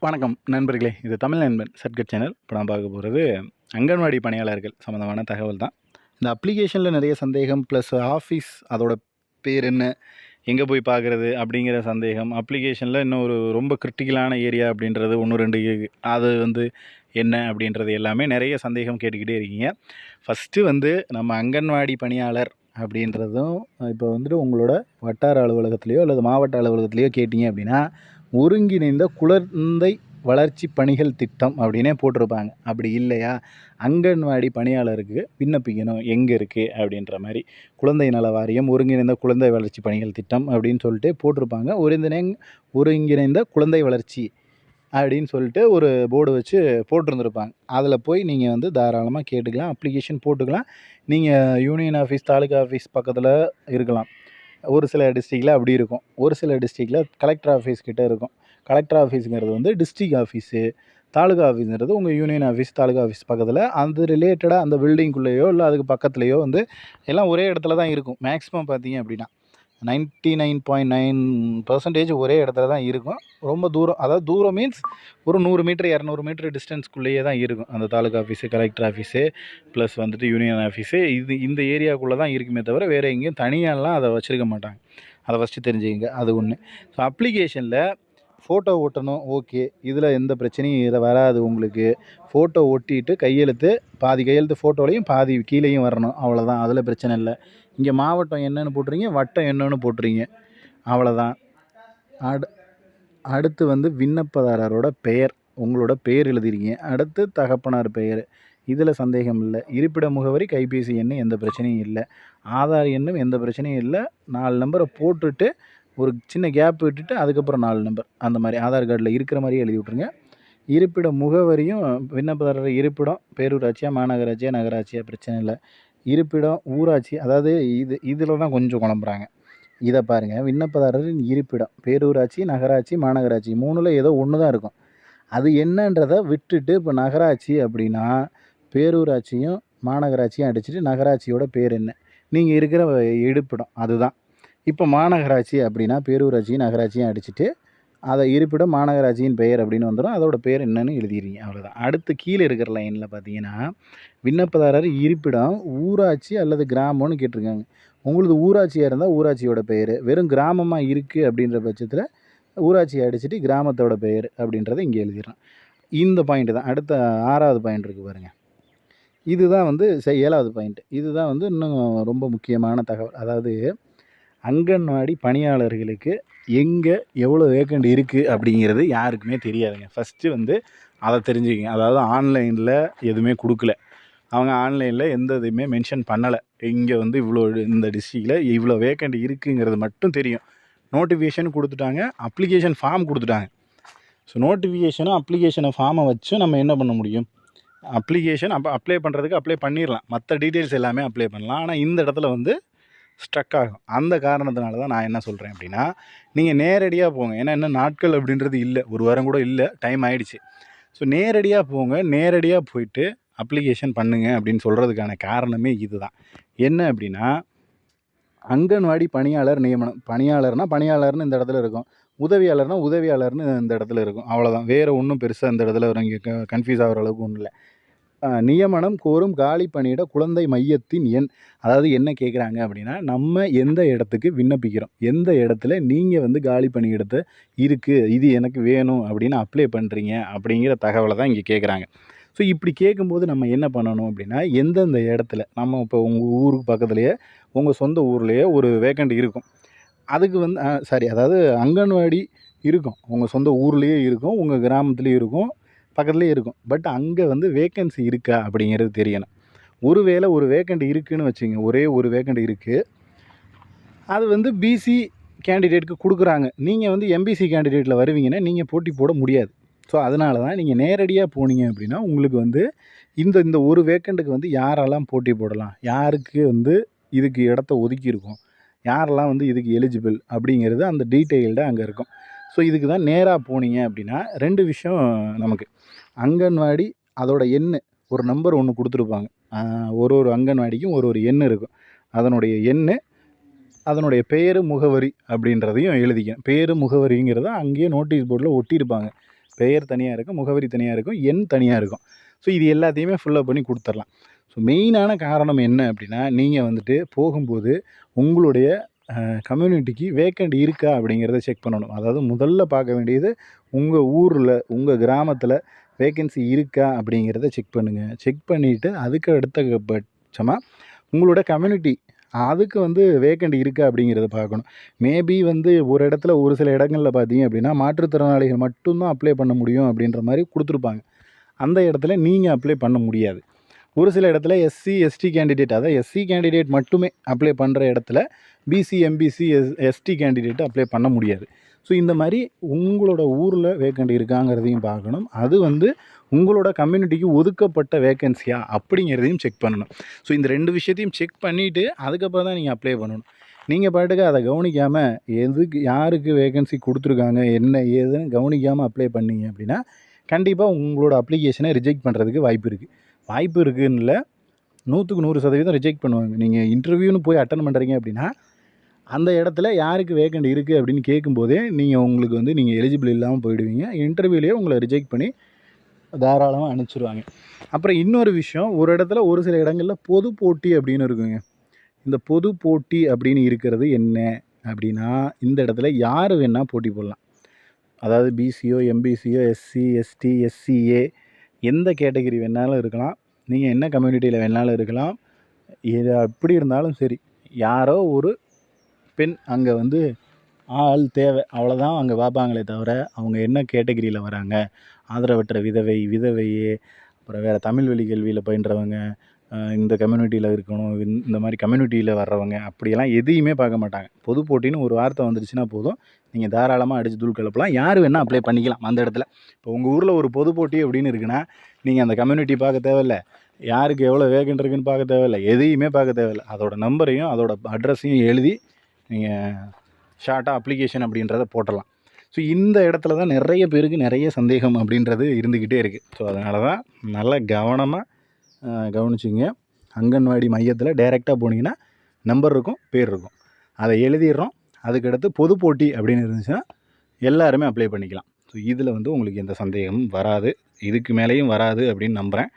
வணக்கம் நண்பர்களே. இது தமிழ் நண்பன் சர்க்கட் சேனல். இப்போ நான் பார்க்க போகிறது அங்கன்வாடி பணியாளர்கள் சம்மந்தமான தகவல் தான். இந்த அப்ளிகேஷனில் நிறைய சந்தேகம் ப்ளஸ் ஆஃபீஸ் அதோட பேர் என்ன, எங்கே போய் பார்க்குறது அப்படிங்கிற சந்தேகம். அப்ளிகேஷனில் இன்னும் ஒரு ரொம்ப கிரிட்டிக்கலான ஏரியா அப்படின்றது 1, 2 அது என்ன அப்படின்றது எல்லாமே நிறைய சந்தேகம் கேட்டுக்கிட்டே இருக்கீங்க. ஃபஸ்ட்டு நம்ம அங்கன்வாடி பணியாளர் அப்படின்றதும் இப்போ உங்களோட வட்டார அலுவலகத்திலையோ அல்லது மாவட்ட அலுவலகத்திலையோ கேட்டிங்க அப்படின்னா, ஒருங்கிணைந்த குழந்தை வளர்ச்சி பணிகள் திட்டம் அப்படின்னே போட்டிருப்பாங்க. அப்படி இல்லையா, அங்கன்வாடி பணியாளருக்கு விண்ணப்பிக்கணும் எங்கே இருக்குது அப்படின்ற மாதிரி குழந்தை நல வாரியம் ஒருங்கிணைந்த குழந்தை வளர்ச்சி பணிகள் திட்டம் அப்படின்னு சொல்லிட்டு போட்டிருப்பாங்க. ஒருங்கிணைந்த குழந்தை வளர்ச்சி அப்படின்னு சொல்லிட்டு ஒரு போர்டு வச்சு போட்டிருந்துருப்பாங்க. அதில் போய் நீங்கள் தாராளமாக கேட்டுக்கலாம், அப்ளிகேஷன் போட்டுக்கலாம். நீங்கள் யூனியன் ஆஃபீஸ், தாலுகா ஆஃபீஸ் பக்கத்தில் இருக்கலாம். ஒரு சில டிஸ்ட்ரிக்டில் அப்படி இருக்கும். ஒரு சில டிஸ்ட்ரிக்டில் கலெக்டர் ஆஃபீஸ் கிட்டே இருக்கும். கலெக்டர் ஆஃபீஸுங்கிறது டிஸ்ட்ரிக்ட் ஆஃபீஸு. தாலுகா ஆஃபீஸுங்கிறது உங்கள் யூனியன் ஆஃபீஸ், தாலுகா ஆஃபீஸ் பக்கத்தில் அது ரிலேட்டடாக அந்த பில்டிங்குள்ளேயோ இல்லை அதுக்கு பக்கத்துலேயோ எல்லாம் ஒரே இடத்துல தான் இருக்கும். மேக்ஸிமம் பார்த்தீங்க அப்படின்னா 99.9% ஒரே இடத்துல தான் இருக்கும். ரொம்ப தூரம், அதாவது தூரம் மீன்ஸ் ஒரு 100 மீட்டர் 200 மீட்டர் டிஸ்டன்ஸ்குள்ளேயே தான் இருக்கும். அந்த taluka office, collector office plus union office இந்த ஏரியாவுக்குள்ளே தான் இருக்குமே தவிர வேறு எங்கேயும் தனியாலாம் அதை வச்சுருக்க மாட்டாங்க. அதை ஃபஸ்ட்டு தெரிஞ்சுக்கங்க. அது ஒன்று. ஸோ அப்ளிகேஷனில் ஃபோட்டோ ஒட்டணும், ஓகே. இதில் எந்த பிரச்சனையும் இதில் வராது. உங்களுக்கு ஃபோட்டோ ஒட்டிட்டு கையெழுத்து, பாதி கையெழுத்து ஃபோட்டோலையும் பாதி கீழேயும் வரணும், அவ்வளோதான். அதில் பிரச்சனை இல்லை. இங்கே மாவட்டம் என்னென்னு போட்டுறீங்க, வட்டம் என்னென்னு போட்டுறீங்க, அவ்வளோதான். அடுத்து விண்ணப்பதாரரோட பெயர், உங்களோட பெயர் எழுதிருக்கீங்க. அடுத்து தகப்பனார் பெயர், இதில் சந்தேகம் இல்லை. இருப்பிட முகவரி, கைபேசி எண் எந்த பிரச்சனையும் இல்லை. ஆதார் எண்ணும் எந்த பிரச்சனையும் இல்லை. 4 நம்பரை போட்டுட்டு ஒரு சின்ன கேப் விட்டுட்டு அதுக்கப்புறம் 4 நம்பர் அந்த மாதிரி ஆதார் கார்டில் இருக்கிற மாதிரியே எழுதி விட்ருங்க. இருப்பிட முகவரியும் விண்ணப்பதாரர் இருப்பிடம் பேரூராட்சியா, மாநகராட்சியா, நகராட்சியா பிரச்சனை இல்லை. இருப்பிடம் ஊராட்சி, அதாவது இதில் தான் கொஞ்சம் குழம்புறாங்க. இதை பாருங்கள், விண்ணப்பதாரரின் இருப்பிடம் பேரூராட்சி, நகராட்சி, மாநகராட்சி 3ல் ஏதோ ஒன்று தான் இருக்கும். அது என்னன்றதை விட்டுட்டு இப்போ நகராட்சி அப்படின்னா பேரூராட்சியும் மாநகராட்சியும் அடிச்சுட்டு நகராட்சியோட பேர் என்ன, நீங்கள் இருக்கிற இருப்பிடம் அதுதான். இப்போ மாநகராட்சி அப்படின்னா பேரூராட்சியும் நகராட்சியும் அடிச்சுட்டு அதை இருப்பிடம் மாநகராட்சியின் பெயர் அப்படின்னு வந்துடும். அதோட பேர் என்னன்னு எழுதிடுறீங்க, அவ்வளோதான். அடுத்து கீழே இருக்கிற லைனில் பார்த்தீங்கன்னா விண்ணப்பதாரர் இருப்பிடம் ஊராட்சி அல்லது கிராமம்னு கேட்டிருக்காங்க. உங்களுக்கு ஊராட்சியாக இருந்தால் ஊராட்சியோட பெயர், வெறும் கிராமமாக இருக்குது அப்படின்ற பட்சத்தில் ஊராட்சியை அடிச்சுட்டு கிராமத்தோட பெயர் அப்படின்றத இங்கே எழுதிடலாம். இந்த பாயிண்ட் தான். அடுத்த 6வது பாயிண்ட் இருக்குது பாருங்கள். இதுதான் 7வது பாயிண்ட். இதுதான் இன்னும் ரொம்ப முக்கியமான தகவல். அதாவது அங்கன்வாடி பணியாளர்களுக்கு எங்கே எவ்வளோ வேக்கண்ட் இருக்குது அப்படிங்கிறது யாருக்குமே தெரியாதுங்க. ஃபஸ்ட்டு அதை தெரிஞ்சுக்கிங்க. அதாவது ஆன்லைனில் எதுவுமே கொடுக்கல, அவங்க ஆன்லைனில் எந்த இதுவுமே மென்ஷன் பண்ணலை. இங்கே இவ்வளோ இந்த டிஸ்ட்ரிக்டில் இவ்வளோ வேக்கண்ட் இருக்குங்கிறது மட்டும் தெரியும். நோட்டிஃபிகேஷன் கொடுத்துட்டாங்க, அப்ளிகேஷன் ஃபார்ம் கொடுத்துட்டாங்க. ஸோ நோட்டிஃபிகேஷனும் அப்ளிகேஷனை ஃபார்மை வச்சு நம்ம என்ன பண்ண முடியும், அப்ளிகேஷன் அப்ளை பண்ணுறதுக்கு அப்ளை பண்ணிடலாம், மற்ற டீட்டெயில்ஸ் எல்லாமே அப்ளை பண்ணலாம். ஆனால் இந்த இடத்துல ஸ்ட்ரக் ஆகும். அந்த காரணத்தினால தான் நான் என்ன சொல்கிறேன் அப்படின்னா, நீங்கள் நேரடியாக போங்க. ஏன்னா இன்னும் நாட்கள் அப்படின்றது இல்லை, ஒரு வாரம் கூட இல்லை, டைம் ஆகிடுச்சு. ஸோ நேரடியாக போங்க, நேரடியாக போயிட்டு அப்ளிகேஷன் பண்ணுங்கள் அப்படின்னு சொல்கிறதுக்கான காரணமே இது தான். என்ன அப்படின்னா, அங்கன்வாடி பணியாளர் நியமனம், பணியாளர்னு இந்த இடத்துல இருக்கும், உதவியாளர்னு இந்த இடத்துல இருக்கும், அவ்வளோதான். வேறு ஒன்றும் பெருசாக இந்த இடத்துல இங்கே கன்ஃபியூஸ் ஆகிற அளவுக்கு ஒன்றும் இல்லை. நியமனம் கோரும் காலி பணியிட குழந்தை மையத்தின் எண். அதாவது என்ன கேட்குறாங்க அப்படின்னா, நம்ம எந்த இடத்துக்கு விண்ணப்பிக்கிறோம், எந்த இடத்துல நீங்கள் காலி பணியிடத்தை இருக்குது, இது எனக்கு வேணும் அப்படின்னு அப்ளை பண்ணுறீங்க அப்படிங்கிற தகவலை தான் இங்கே கேட்குறாங்க. ஸோ இப்படி கேட்கும்போது நம்ம என்ன பண்ணணும் அப்படின்னா, எந்தெந்த இடத்துல நம்ம இப்போ உங்கள் ஊருக்கு பக்கத்துலேயே உங்கள் சொந்த ஊர்லேயே ஒரு வேக்கண்ட் இருக்கும், அதுக்கு அதாவது அங்கன்வாடி இருக்கும், உங்கள் சொந்த ஊர்லேயே இருக்கும், உங்கள் கிராமத்துலேயும் இருக்கும், பக்கத்துலேயே இருக்கும். பட் அங்கே வேக்கன்சி இருக்கா அப்படிங்கிறது தெரியணும். ஒருவேளை ஒரு வேக்கண்ட் இருக்குதுன்னு வச்சுங்க, ஒரே ஒரு வேக்கண்ட் இருக்குது, அது பிசி கேண்டிடேட்டுக்கு கொடுக்குறாங்க. நீங்கள் எம்பிசி கேண்டிடேட்டில் வருவீங்கன்னா நீங்கள் போட்டி போட முடியாது. ஸோ அதனால தான் நீங்கள் நேரடியாக போனீங்க அப்படின்னா உங்களுக்கு இந்த ஒரு வேக்கண்ட்டுக்கு யாரெல்லாம் போட்டி போடலாம், யாருக்கு இதுக்கு இடத்த ஒதுக்கியிருக்கோம், யாரெல்லாம் இதுக்கு எலிஜிபிள் அப்படிங்கிறது அந்த டீட்டெயில்டாக அங்கே இருக்கும். ஸோ இதுக்கு தான் நேராக போனீங்க அப்படின்னா 2 விஷயம் நமக்கு. அங்கன்வாடி அதோட எண், ஒரு நம்பர் ஒன்று கொடுத்துருப்பாங்க. ஒரு அங்கன்வாடிக்கும் ஒரு எண் இருக்கும். அதனுடைய எண், அதனுடைய பேர், முகவரி அப்படின்றதையும் எழுதிக்கணும். பேர் முகவரிங்கிறத அங்கேயே நோட்டீஸ் போர்டில் ஒட்டியிருப்பாங்க. பெயர் தனியாக இருக்கும், முகவரி தனியாக இருக்கும், எண் தனியாக இருக்கும். ஸோ இது எல்லாத்தையுமே ஃபில்லப் பண்ணி கொடுத்துர்லாம். ஸோ மெயினான காரணம் என்ன அப்படின்னா, நீங்கள் வந்துட்டு போகும்போது உங்களுடைய கம்யூனிட்டிக்கு வேக்கண்ட் இருக்கா அப்படிங்கிறத செக் பண்ணணும். அதாவது முதல்ல பார்க்க வேண்டியது உங்கள் ஊரில், உங்கள் கிராமத்தில் வேக்கன்சி இருக்கா அப்படிங்கிறத செக் பண்ணுங்கள். செக் பண்ணிவிட்டு அதுக்கு அடுத்த பட்சமாக உங்களோட கம்யூனிட்டி அதுக்கு வந்து வேக்கண்ட் இருக்கா அப்படிங்கிறத பார்க்கணும். மேபி வந்து ஒரு இடத்துல ஒரு சில இடங்களில் பார்த்தீங்க அப்படின்னா மாற்றுத்திறனாளிகள் மட்டும்தான் அப்ளை பண்ண முடியும் அப்படின்ற மாதிரி கொடுத்துருப்பாங்க. அந்த இடத்துல நீங்கள் அப்ளை பண்ண முடியாது. ஒரு சில இடத்துல எஸ்சி, எஸ்டி கேண்டிடேட், அதாவது எஸ்சி கேண்டிடேட் மட்டுமே அப்ளை பண்ணுற இடத்துல BC, MBC, ST candidate apply பண்ண முடியாது. ஸோ இந்த மாதிரி உங்களோட ஊரில் வேக்கண்ட் இருக்காங்கிறதையும் பார்க்கணும். அது வந்து உங்களோட கம்யூனிட்டிக்கு ஒதுக்கப்பட்ட வேக்கன்சியா அப்படிங்கிறதையும் செக் பண்ணணும். ஸோ இந்த 2 விஷயத்தையும் செக் பண்ணிவிட்டு அதுக்கப்புறம் தான் நீங்கள் அப்ளை பண்ணணும். நீங்கள் பாட்டுக்கு அதை கவனிக்காமல் எதுக்கு யாருக்கு வேக்கன்சி கொடுத்துருக்காங்க என்ன ஏதுன்னு கவனிக்காமல் அப்ளை பண்ணீங்க அப்படின்னா கண்டிப்பாக உங்களோட அப்ளிகேஷனை ரிஜெக்ட் பண்ணுறதுக்கு வாய்ப்பு இருக்குது. வாய்ப்பு இருக்குன்னு இல்லை, 100க்கு 100% ரிஜெக்ட் பண்ணுவாங்க. நீங்கள் இன்டர்வியூன்னு போய் அட்டன் பண்ணுறீங்க அப்படின்னா அந்த இடத்துல யாருக்கு வேக்கண்ட் இருக்குது அப்படின்னு கேட்கும்போதே உங்களுக்கு வந்து நீங்கள் எலிஜிபிள் இல்லாமல் போயிடுவீங்க. இன்டர்வியூலேயே உங்களை ரிஜெக்ட் பண்ணி தாராளமாக அனுப்பிச்சிடுவாங்க. அப்புறம் இன்னொரு விஷயம், ஒரு இடத்துல ஒரு சில இடங்களில் பொது போட்டி அப்படின்னு இருக்குங்க. இந்த பொது போட்டி அப்படின்னு இருக்கிறது என்ன அப்படின்னா, இந்த இடத்துல யார் வேணால் போட்டி போடலாம். அதாவது பிசியோ, எம்பிசியோ, எஸ்சி, எஸ்டி, எஸ்சிஏ எந்த கேட்டகரி வேணாலும் இருக்கலாம். நீங்கள் என்ன கம்யூனிட்டியில் வேணாலும் இருக்கலாம். இது எப்படி இருந்தாலும் சரி, யாரோ ஒரு பெண் அங்கே வந்து ஆள் தேவை, அவ்வளோதான் அங்கே பார்ப்பாங்களே தவிர அவங்க என்ன கேட்டகிரியில் வராங்க, ஆதரவற்ற விதவையே, அப்புறம் வேறு தமிழ் வழி கல்வியில் பயின்றவங்க, இந்த கம்யூனிட்டியில் இருக்கணும், இந்த மாதிரி கம்யூனிட்டியில் வர்றவங்க அப்படியெல்லாம் எதையுமே பார்க்க மாட்டாங்க. பொது போட்டின்னு ஒரு வார்த்தை வந்துருச்சுன்னா போதும், நீங்கள் தாராளமாக அடித்து தூள் கிளப்பலாம். யார் வேணால் அப்ளை பண்ணிக்கலாம் அந்த இடத்துல. இப்போ உங்கள் ஊரில் ஒரு பொது போட்டி அப்படின்னு இருக்குன்னா நீங்கள் அந்த கம்யூனிட்டி பார்க்க தேவையில்ல, யாருக்கு எவ்வளோ வேகன்ட் இருக்குன்னு பார்க்க தேவையில்ல, எதையுமே பார்க்க தேவையில்ல. அதோட நம்பரையும் அதோட அட்ரஸையும் எழுதி நீங்கள் ஷார்ட்டாக அப்ளிகேஷன் அப்படின்றத போட்டலாம். ஸோ இந்த இடத்துல தான் நிறைய பேருக்கு நிறைய சந்தேகம் அப்படின்றது இருந்துக்கிட்டே இருக்குது. ஸோ அதனால தான் நல்லா கவனமாக கவனிச்சிங்க. அங்கன்வாடி மையத்தில் டைரெக்டாக போனீங்கன்னா நம்பர் இருக்கும், பேர் இருக்கும், அதை எழுதிடுறோம். அதுக்கடுத்து பொது போட்டி அப்படின்னு இருந்துச்சுன்னா எல்லாருமே அப்ளை பண்ணிக்கலாம். ஸோ இதில் வந்து உங்களுக்கு எந்த சந்தேகமும் வராது, இதுக்கு மேலேயும் வராது அப்படின்னு நம்புகிறேன்.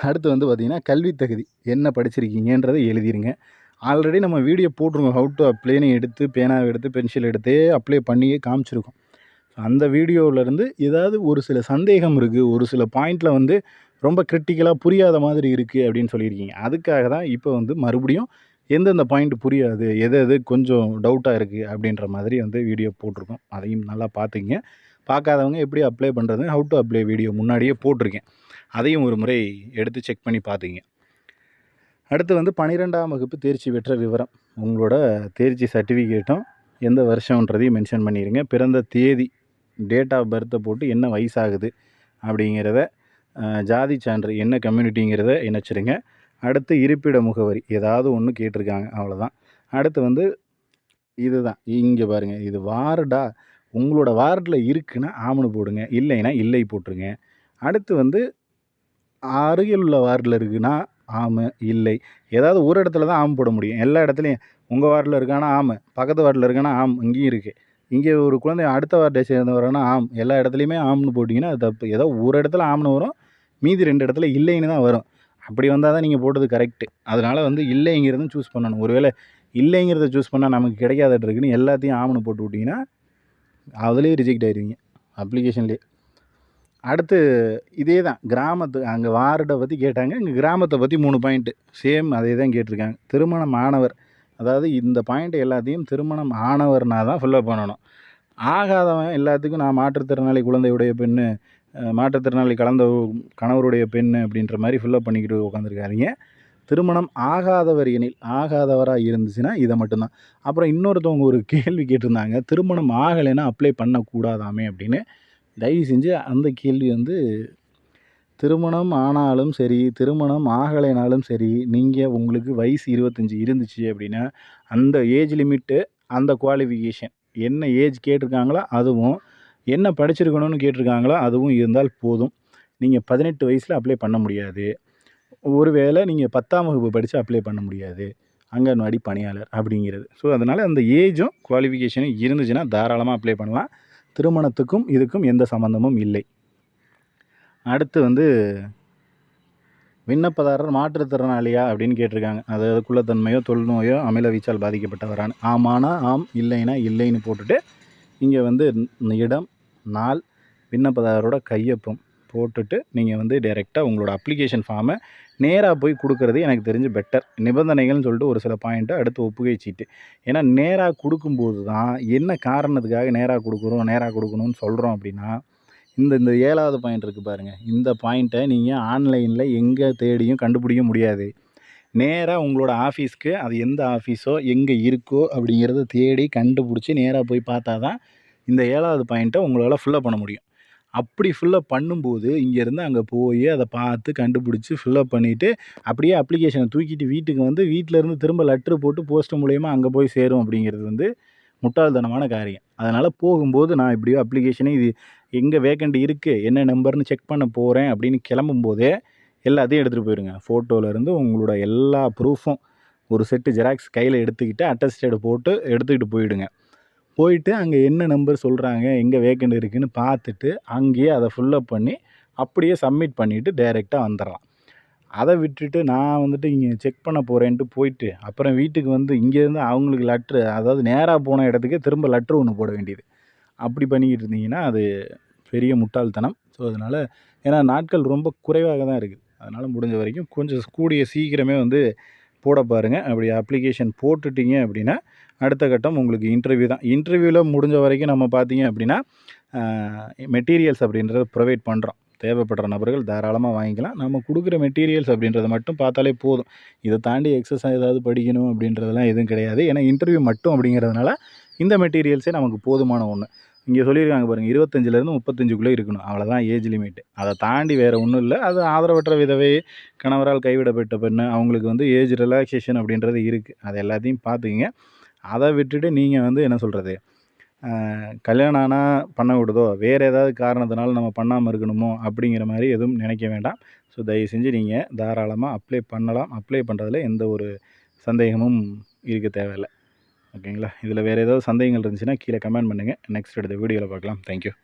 அடுத்து வந்து பார்த்திங்கன்னா கல்வி தகுதி என்ன படிச்சிருக்கீங்கன்றதை எழுதிருங்க. ஆல்ரெடி நம்ம வீடியோ போட்டிருக்கோம், ஹவு டு அப்ளைன்னு எடுத்து பேனாவை எடுத்து பென்சில் எடுத்தே அப்ளை பண்ணியே காமிச்சிருக்கோம். அந்த வீடியோவிலேருந்து ஏதாவது ஒரு சில சந்தேகம் இருக்குது, ஒரு சில பாயிண்டில் வந்து ரொம்ப கிரிட்டிக்கலாக புரியாத மாதிரி இருக்குது அப்படின்னு சொல்லியிருக்கீங்க. அதுக்காக தான் இப்போ வந்து மறுபடியும் எந்தெந்த பாயிண்ட் புரியாது, எது கொஞ்சம் டவுட்டாக இருக்குது அப்படின்ற மாதிரி வந்து வீடியோ போட்டிருக்கோம். அதையும் நல்லா பார்த்துக்கிங்க. பார்க்காதவங்க எப்படி அப்ளை பண்ணுறது, ஹவு டு அப்ளை வீடியோ முன்னாடியே போட்டிருக்கேன், அதையும் ஒரு முறை எடுத்து செக் பண்ணி பார்த்துக்கிங்க. அடுத்து வந்து 12ஆம் வகுப்பு தேர்ச்சி பெற்ற விவரம், உங்களோட தேர்ச்சி சர்டிஃபிகேட்டும் எந்த வருஷன்றதையும் மென்ஷன் பண்ணிடுங்க. பிறந்த தேதி, டேட் ஆஃப் பர்த்தை போட்டு என்ன வயசாகுது அப்படிங்கிறத, ஜாதி சான்று என்ன கம்யூனிட்டிங்கிறத இணைச்சிடுங்க. அடுத்து இருப்பிட முகவரி ஏதாவது ஒன்று கேட்டிருக்காங்க, அவ்வளோதான். அடுத்து வந்து இதுதான், இங்கே பாருங்கள், இது வார்டா, உங்களோட வார்டில் இருக்குன்னா ஆம்னு போடுங்க, இல்லைன்னா இல்லை போட்டுருங்க. அடுத்து வந்து அருகில் உள்ள வார்டில் இருக்குன்னா ஆமு, இல்லை, ஏதாவது ஒரு இடத்துல தான் ஆம் போட முடியும். எல்லா இடத்துலையும் உங்கள் வார்டில் இருக்கானா ஆம், பக்கத்து வார்டில் இருக்கானா ஆம், இங்கேயும் இருக்குது. இங்கே ஒரு குழந்தை அடுத்த வார்டை சேர்ந்தவரானா ஆம், எல்லா இடத்துலையுமே ஆம்னு போட்டிங்கன்னா அது தப்பு. ஏதோ ஒரு இடத்துல ஆம்னு வரும், மீதி 2 இடத்துல இல்லைன்னு தான் வரும். அப்படி வந்தால் தான் நீங்கள் போட்டது கரெக்டு. அதனால் வந்து இல்லைங்கிறதும் சூஸ் பண்ணணும். ஒருவேளை இல்லைங்கிறத சூஸ் பண்ணால் நமக்கு கிடைக்காதட்டு இருக்குன்னு எல்லாத்தையும் ஆம்னு போட்டு விட்டிங்கன்னா அதுலேயே ரிஜெக்ட் ஆயிடுவீங்க அப்ளிகேஷன்லேயே. அடுத்து இதே தான் கிராமத்து, அங்கே வார்டை பற்றி கேட்டாங்க, இங்கே கிராமத்தை பற்றி 3 பாயிண்ட்டு சேம் அதே தான் கேட்டிருக்காங்க. திருமணம் ஆனவர், அதாவது இந்த பாயிண்ட்டு எல்லாத்தையும் திருமணம் ஆனவர்னா தான் ஃபில்லப் பண்ணணும். ஆகாதவன் எல்லாத்துக்கும் நான் மாற்றுத்திறனாளி குழந்தையுடைய பெண்ணு, மாற்றுத்திறனாளி கலந்த கணவருடைய பெண்ணு அப்படின்ற மாதிரி ஃபில்லப் பண்ணிக்கிட்டு உட்காந்துருக்காதீங்க. திருமணம் ஆகாதவர் எனில், ஆகாதவராக இருந்துச்சுன்னா இதை மட்டும்தான். அப்புறம் இன்னொருத்தவங்க ஒரு கேள்வி கேட்டிருந்தாங்க, திருமணம் ஆகலைன்னா அப்ளை பண்ணக்கூடாதாமே அப்படின்னு. தயவு செஞ்சு அந்த கேள்வி வந்து திருமணம் ஆனாலும் சரி, திருமணம் ஆகலைனாலும் சரி, நீங்கள் உங்களுக்கு வயசு 25 இருந்துச்சு அப்படின்னா அந்த ஏஜ் லிமிட்டு, அந்த குவாலிஃபிகேஷன் என்ன ஏஜ் கேட்டிருக்காங்களோ அதுவும், என்ன படிச்சிருக்கணும்னு கேட்டிருக்காங்களோ அதுவும் இருந்தால் போதும். நீங்கள் 18 வயசில் அப்ளை பண்ண முடியாது. ஒருவேளை நீங்கள் 10ஆம் வகுப்பு படித்து அப்ளை பண்ண முடியாது, அங்கன்வாடி பணியாளர் அப்படிங்கிறது. ஸோ அதனால் அந்த ஏஜும் குவாலிஃபிகேஷனும் இருந்துச்சுன்னா தாராளமாக அப்ளை பண்ணலாம். திருமணத்துக்கும் இதுக்கும் எந்த சம்மந்தமும் இல்லை. அடுத்து வந்து விண்ணப்பதாரர் மாற்றுத்திறனாளியா அப்படின்னு கேட்டிருக்காங்க. அதாவது குள்ளத்தன்மையோ தொழுநோயோ அமில வீச்சால் பாதிக்கப்பட்டவரான்னு. ஆமானா ஆம், இல்லைன்னா இல்லைன்னு போட்டுட்டு இங்கே வந்து இடம், நாள், விண்ணப்பதாரரோட கையொப்பம் போட்டுட்டு நீங்கள் வந்து டைரெக்டாக உங்களோட அப்ளிகேஷன் ஃபார்மை நேராக போய் கொடுக்குறது எனக்கு தெரிஞ்சு பெட்டர். நிபந்தனைகள்னு சொல்லிட்டு ஒரு சில பாயிண்ட்டை அடுத்து ஒப்புகை சீட்டு. ஏன்னா நேராக கொடுக்கும்போது தான் என்ன காரணத்துக்காக நேராக கொடுக்கணும்னு சொல்கிறோம் அப்படின்னா, இந்த 7வது பாயிண்ட் இருக்குது பாருங்கள். இந்த பாயிண்ட்டை நீங்கள் ஆன்லைனில் எங்கே தேடியும் கண்டுபிடிக்க முடியாது. நேராக உங்களோட ஆஃபீஸ்க்கு அது எந்த ஆஃபீஸோ எங்கே இருக்கோ அப்படிங்கிறத தேடி கண்டுபிடிச்சி நேராக போய் பார்த்தா தான் இந்த 7வது பாயிண்ட்டை உங்களால் ஃபில்லப் பண்ண முடியும். அப்படி ஃபில்லப் பண்ணும்போது இங்கேருந்து அங்கே போய் அதை பார்த்து கண்டுபிடிச்சி ஃபில்லப் பண்ணிவிட்டு அப்படியே அப்ளிகேஷனை தூக்கிட்டு வீட்டுக்கு வந்து வீட்டிலேருந்து திரும்ப லெட்ரு போட்டு போஸ்ட் மூலயமா அங்கே போய் சேரும் அப்படிங்கிறது வந்து முட்டாள்தனமான காரியம். அதனால் போகும்போது நான் இப்படியோ அப்ளிகேஷனே இது எங்கே வேக்கண்ட் இருக்குது, என்ன நம்பர்னு செக் பண்ண போகிறேன் அப்படின்னு கிளம்பும்போதே எல்லாத்தையும் எடுத்துகிட்டு போயிடுங்க. ஃபோட்டோலேருந்து உங்களோட எல்லா ப்ரூஃபும் ஒரு செட்டு ஜெராக்ஸ் கையில் எடுத்துக்கிட்டு அட்டஸ்டேடு போட்டு எடுத்துக்கிட்டு போயிடுங்க. போயிட்டு அங்கே என்ன நம்பர் சொல்கிறாங்க, எங்கே வேக்கண்ட் இருக்குதுன்னு பார்த்துட்டு அங்கேயே அதை ஃபில்லப் பண்ணி அப்படியே சப்மிட் பண்ணிவிட்டு டைரெக்டாக வந்துடலாம். அதை விட்டுட்டு நான் வந்துட்டு இங்கே செக் பண்ண போகிறேன்ட்டு போயிட்டு அப்புறம் வீட்டுக்கு வந்து இங்கேருந்து அவங்களுக்கு லெட்ரு, அதாவது நேராக போன இடத்துக்கே திரும்ப லெட்ரு ஒன்று போட வேண்டியது. அப்படி பண்ணிக்கிட்டு இருந்தீங்கன்னா அது பெரிய முட்டாள்தனம். ஸோ அதனால் ஏன்னா நாட்கள் ரொம்ப குறைவாக தான் இருக்குது. அதனால் முடிஞ்ச வரைக்கும் கொஞ்சம் கூடிய சீக்கிரமே வந்து போட பாருங்கள். அப்படி அப்ளிகேஷன் போட்டுட்டிங்க அப்படின்னா அடுத்த கட்டம் உங்களுக்கு இன்டர்வியூ தான். இன்டர்வியூவில் முடிஞ்ச வரைக்கும் நம்ம பார்த்தீங்க அப்படின்னா மெட்டீரியல்ஸ் அப்படின்றத ப்ரொவைட் பண்ணுறோம். தேவைப்படுற நபர்கள் தாராளமாக வாங்கிக்கலாம். நம்ம கொடுக்குற மெட்டீரியல்ஸ் அப்படின்றத மட்டும் பார்த்தாலே போதும். இதை தாண்டி எக்ஸஸாக ஏதாவது படிக்கணும் அப்படின்றதெல்லாம் எதுவும் கிடையாது. ஏன்னா இன்டர்வியூ மட்டும் அப்படிங்கிறதுனால இந்த மெட்டீரியல்ஸே நமக்கு போதுமான ஒன்று. இங்கே சொல்லியிருக்காங்க பாருங்கள், 25லேருந்து 35க்குள்ளே இருக்கணும். அவ்வளோதான் ஏஜ் லிமிட்டு. அதை தாண்டி வேறு ஒன்றும் இல்லை. அது ஆதரவற்ற விதவை, கணவரால் கைவிடப்பட்ட பெண்ணு, அவங்களுக்கு வந்து ஏஜ் ரிலாக்ஸேஷன் அப்படின்றது இருக்குது. அது எல்லாத்தையும் பார்த்துக்குங்க. அதை விட்டுட்டு நீங்கள் வந்து என்ன சொல்கிறது, கல்யாணம் ஆனால் பண்ண விடுதோ, வேறு ஏதாவது காரணத்தினால நம்ம பண்ணாமல் இருக்கணுமோ அப்படிங்கிற மாதிரி எதுவும் நினைக்க வேண்டாம். ஸோ தயவு செஞ்சு நீங்கள் தாராளமாக அப்ளை பண்ணலாம். அப்ளை பண்ணுறதுல எந்த ஒரு சந்தேகமும் இருக்க தேவையில்லை. ஓகேங்களா? இதில் வேறு ஏதாவது சந்தேகங்கள் இருந்துச்சுன்னா கீழே கமெண்ட் பண்ணுங்கள். நெக்ஸ்ட் அடுத்த வீடியோவில் பார்க்கலாம். தேங்க்யூ.